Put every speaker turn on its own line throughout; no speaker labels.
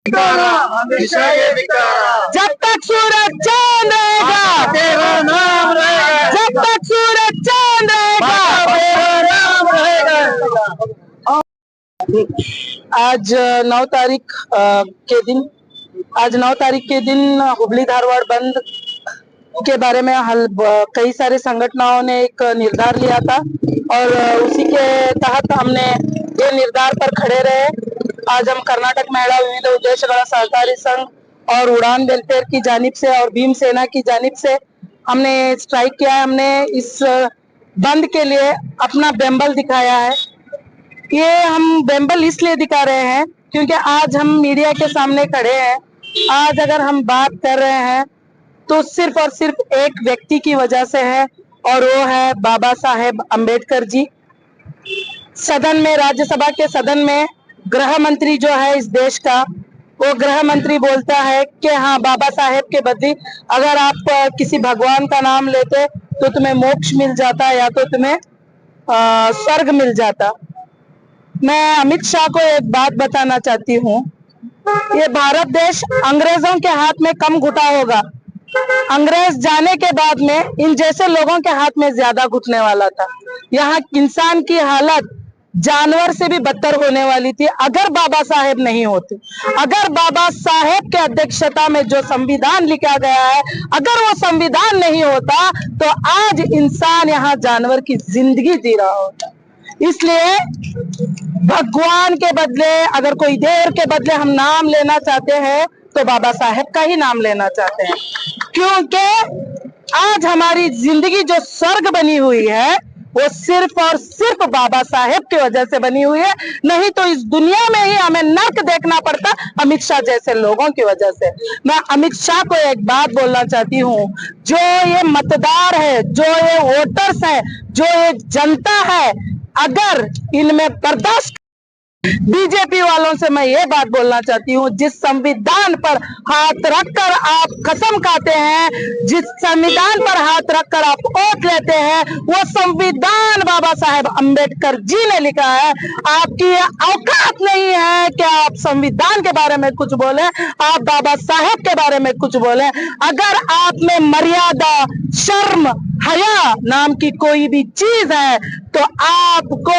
हमेशा ये बिकारा।
जब तक सूरज चांद रहेगा
तेरा नाम रहेगा।
जब तक सूरज चांद रहेगा
तेरा नाम रहेगा।
आज 9 तारीख के दिन हुबली धारवाड़ बंद के बारे में कई सारे संगठनों ने एक निर्धार लिया था और उसी के तहत हमने ये निर्धार पर खड़े रहे। आज हम कर्नाटक महिला विविध उद्देश्य सहकारी संघ और उड़ान वेलफेयर की जानिब से और भीम सेना की जानिब से हमने स्ट्राइक किया है। हमने इस बंद के लिए अपना बेंबल दिखाया है। ये हम बेंबल इसलिए दिखा रहे हैं क्योंकि आज हम मीडिया के सामने खड़े हैं। आज अगर हम बात कर रहे हैं तो सिर्फ और सिर्फ एक व्यक्ति की वजह से है और वो है बाबा साहेब अम्बेडकर जी। सदन में, राज्यसभा के सदन में गृह मंत्री जो है इस देश का, वो गृह मंत्री बोलता है कि हाँ, बाबा साहेब के बदले अगर आप किसी भगवान का नाम लेते तो तुम्हें मोक्ष मिल जाता या तो तुम्हें स्वर्ग मिल जाता। मैं अमित शाह को एक बात बताना चाहती हूँ, ये भारत देश अंग्रेजों के हाथ में कम घुटा होगा। अंग्रेज जाने के बाद में इन जैसे लोगों के हाथ में ज्यादा घुटने वाला था। यहाँ इंसान की हालत जानवर से भी बदतर होने वाली थी अगर बाबा साहेब नहीं होते। अगर बाबा साहेब के अध्यक्षता में जो संविधान लिखा गया है, अगर वो संविधान नहीं होता तो आज इंसान यहाँ जानवर की जिंदगी जी रहा होता। इसलिए भगवान के बदले, अगर कोई देव के बदले हम नाम लेना चाहते हैं तो बाबा साहेब का ही नाम लेना चाहते हैं, क्योंकि आज हमारी जिंदगी जो स्वर्ग बनी हुई है वो सिर्फ और सिर्फ बाबा साहेब की वजह से बनी हुई है। नहीं तो इस दुनिया में ही हमें नर्क देखना पड़ता अमित शाह जैसे लोगों की वजह से। मैं अमित शाह को एक बात बोलना चाहती हूँ, जो ये मतदार है, जो ये वोटर्स है, जो ये जनता है, अगर इनमें बर्दाश्त, बीजेपी वालों से मैं ये बात बोलना चाहती हूँ, जिस संविधान पर हाथ रखकर आप कसम खाते हैं, जिस संविधान पर हाथ रखकर आप वोट लेते हैं, वो संविधान बाबा साहेब अम्बेडकर जी ने लिखा है। आपकी औकात नहीं है कि आप संविधान के बारे में कुछ बोले, आप बाबा साहेब के बारे में कुछ बोले। अगर आप में मर्यादा, शर्म, हया नाम की कोई भी चीज है तो आपको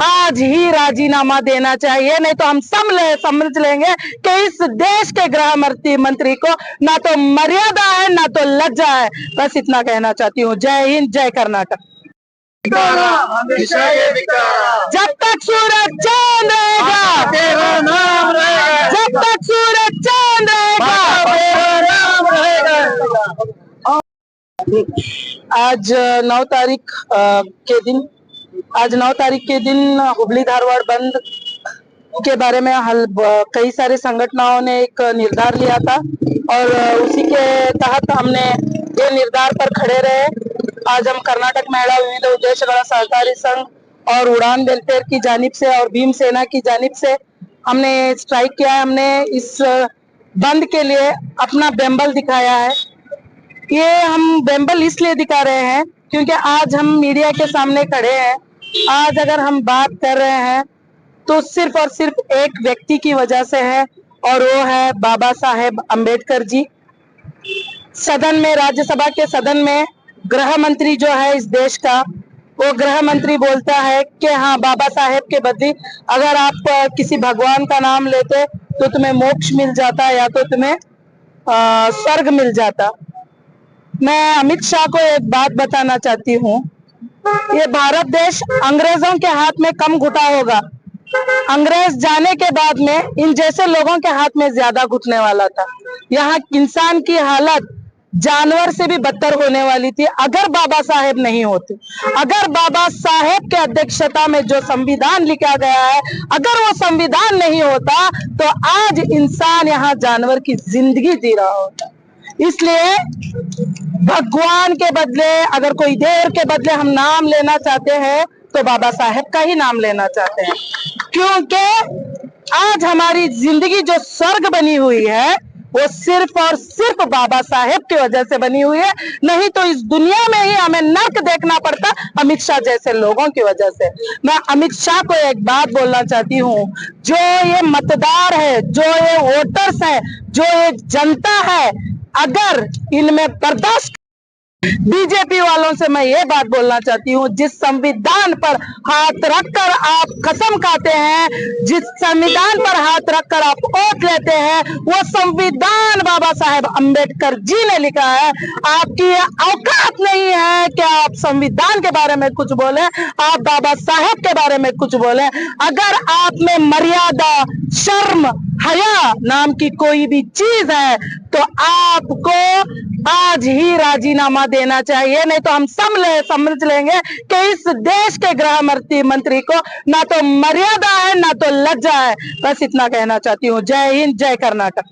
आज ही राजीनामा देना चाहिए, नहीं तो हम समझ लेंगे कि इस देश के गृह मंत्री को ना तो मर्यादा है ना तो लज्जा है। बस इतना कहना चाहती हूँ। जय हिंद, जय कर्नाटक।
हमेशा ये बिकारा।
जब तक सूरज चांद रहेगा
तेरा नाम रहेगा।
जब तक सूरज चांद रहेगा
तेरा नाम रहेगा।
आज 9 तारीख के दिन हुबली धारवाड़ बंद के बारे में कई सारे संगठनों ने एक निर्धार लिया था और उसी के तहत हमने ये निर्धार पर खड़े रहे। आज हम कर्नाटक महिला विविध उद्देश्य सहकारी संघ और उड़ान वेलफेयर की जानिब से और भीम सेना की जानिब से हमने स्ट्राइक किया है। हमने इस बंद के लिए अपना बेंबल दिखाया है। ये हम बेंबल इसलिए दिखा रहे हैं क्योंकि आज हम मीडिया के सामने खड़े हैं। आज अगर हम बात कर रहे हैं तो सिर्फ और सिर्फ एक व्यक्ति की वजह से है और वो है बाबा साहेब अम्बेडकर जी। सदन में, राज्यसभा के सदन में गृह मंत्री जो है इस देश का, वो गृह मंत्री बोलता है कि हाँ, बाबा साहेब के बदले अगर आप किसी भगवान का नाम लेते तो तुम्हें मोक्ष मिल जाता या तो तुम्हें स्वर्ग मिल जाता। मैं अमित शाह को एक बात बताना चाहती हूँ, ये भारत देश अंग्रेजों के हाथ में कम घुटा होगा। अंग्रेज जाने के बाद में इन जैसे लोगों के हाथ में ज्यादा घुटने वाला था। यहाँ इंसान की हालत जानवर से भी बदतर होने वाली थी अगर बाबा साहेब नहीं होते। अगर बाबा साहेब के अध्यक्षता में जो संविधान लिखा गया है, अगर वो संविधान नहीं होता तो आज इंसान यहाँ जानवर की जिंदगी जी रहा होता। इसलिए भगवान के बदले, अगर कोई देव के बदले हम नाम लेना चाहते हैं तो बाबा साहेब का ही नाम लेना चाहते हैं, क्योंकि आज हमारी जिंदगी जो स्वर्ग बनी हुई है वो सिर्फ और सिर्फ बाबा साहेब की वजह से बनी हुई है, नहीं तो इस दुनिया में ही हमें नर्क देखना पड़ता अमित शाह जैसे लोगों की वजह से। मैं अमित शाह को एक बात बोलना चाहती हूँ, जो ये मतदार है, जो ये वोटर्स है, जो ये जनता है, अगर इनमें बर्दाश्त, बीजेपी वालों से मैं ये बात बोलना चाहती हूँ, जिस संविधान पर हाथ रखकर आप कसम खाते हैं, जिस संविधान पर हाथ रखकर आप वोट लेते हैं, वो संविधान बाबा साहेब अंबेडकर जी ने लिखा है। आपकी ये औकात नहीं है कि आप संविधान के बारे में कुछ बोले, आप बाबा साहेब के बारे में कुछ बोले। अगर आप में मर्यादा, शर्म, हया नाम की कोई भी चीज है तो आपको आज ही राजीनामा देना चाहिए, नहीं तो हम समझ लेंगे कि इस देश के गृह मंत्री को ना तो मर्यादा है ना तो लज्जा है। बस इतना कहना चाहती हूँ। जय हिंद, जय कर्नाटक।